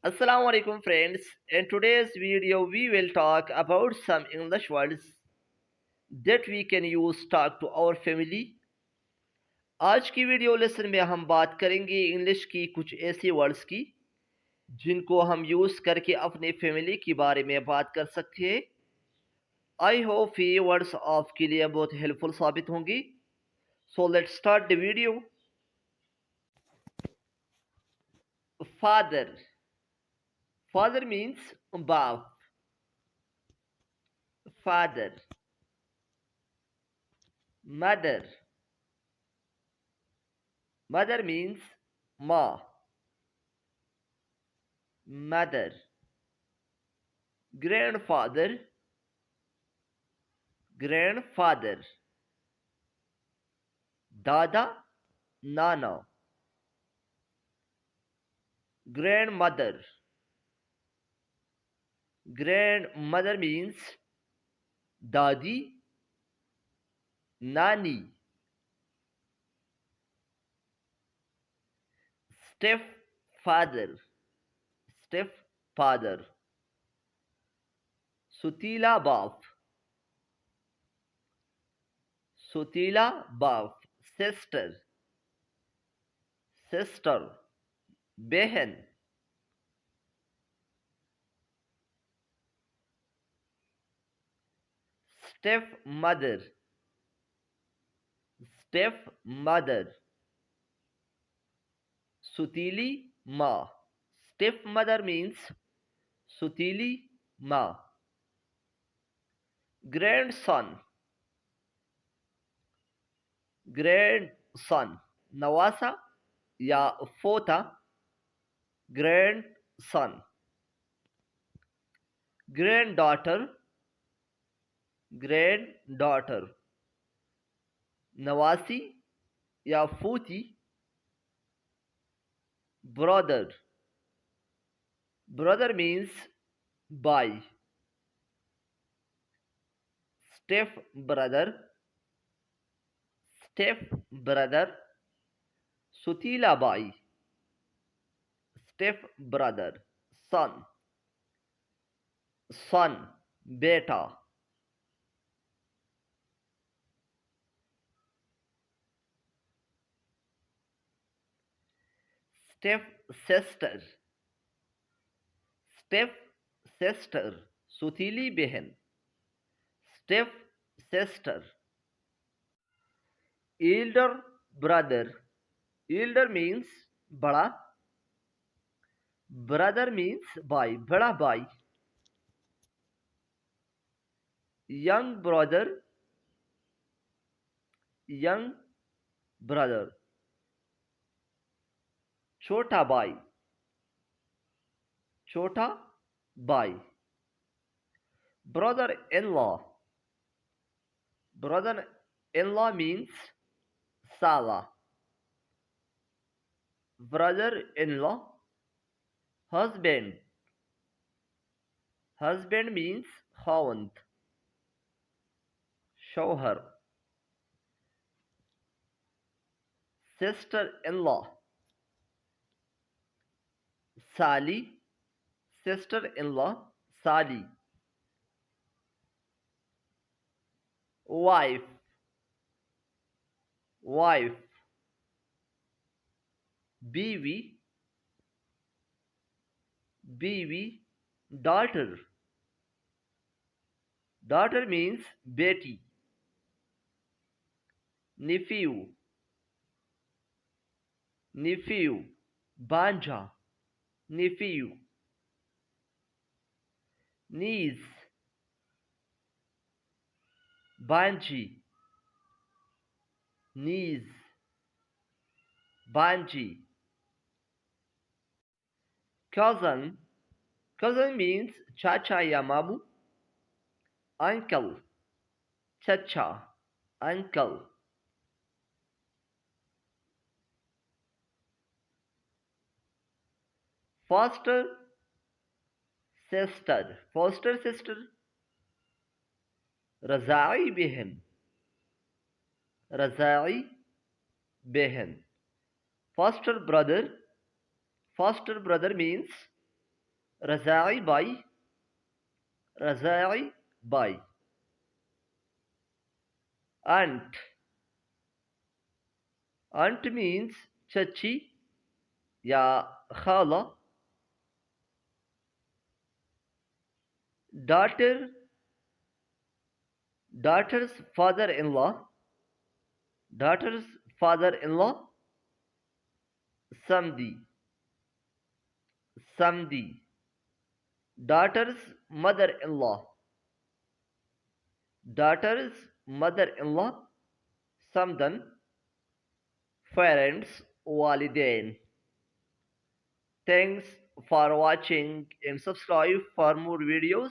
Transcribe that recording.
Assalamu alaikum friends. In today's video we will talk about some English words that we can use talk to our family. आज की video lesson में हम बात करेंगे English की कुछ ऐसे वर्ड्स की जिनको हम यूज करके अपने फैमिली के बारे में बात कर सकते हैं। आई होप ये वर्ड्स आपके लिए बहुत हेल्पफुल साबित होंगी। So let's start the video. Father. Father means बाप। Father. Mother. Mother means ma. Mother. Grandfather. Grandfather. Dada. Nana. Grandmother. Grandmother means dadi. Nani. Stepfather. Stepfather. Sutila baap. Sutila baap. Sister. Sister. Behen. Stepmother. Stepmother. Sutili ma. Stepmother means Sutili ma. Grandson. Grandson. Nawasa या पोता. Grandson. Granddaughter. Granddaughter. नवासी या फूती. Brother. Brother means boy. Step brother. Step brother. Sutila boy. Step brother. Son. Son. Beta. Step sister. Step sister. सुतीली बहन. Step sister. Elder brother. Elder means बड़ा. Brother means भाई, बड़ा भाई. Young brother. Young brother. छोटा भाई. छोटा भाई. Brother-in-law. Brother-in-law means साला. Brother-in-law. Husband. Husband means خاوند. शौहर. Sister-in-law. साली. Sister-in-law. साली. Wife. Wife. बीवी. बीवी. Daughter. Daughter means बेटी. Nephew. Nephew. भांजा. Nephew. Niece. भांजी. Niece. भांजी. Cousin. Cousin means चाचा या मामू. Uncle. चाचा. Uncle. Foster sister. Foster sister. रज़ाई बहन. रज़ाई बहन. Foster brother. Foster brother means Razai by, Razai by. Aunt. Aunt means chachi ya khala. Daughter, daughter's father-in-law. Daughter's father-in-law. Samdi, Samdi. Daughter's mother-in-law. Daughter's mother-in-law. Samdan. Parents, walidain. Thanks for watching and subscribe for more videos.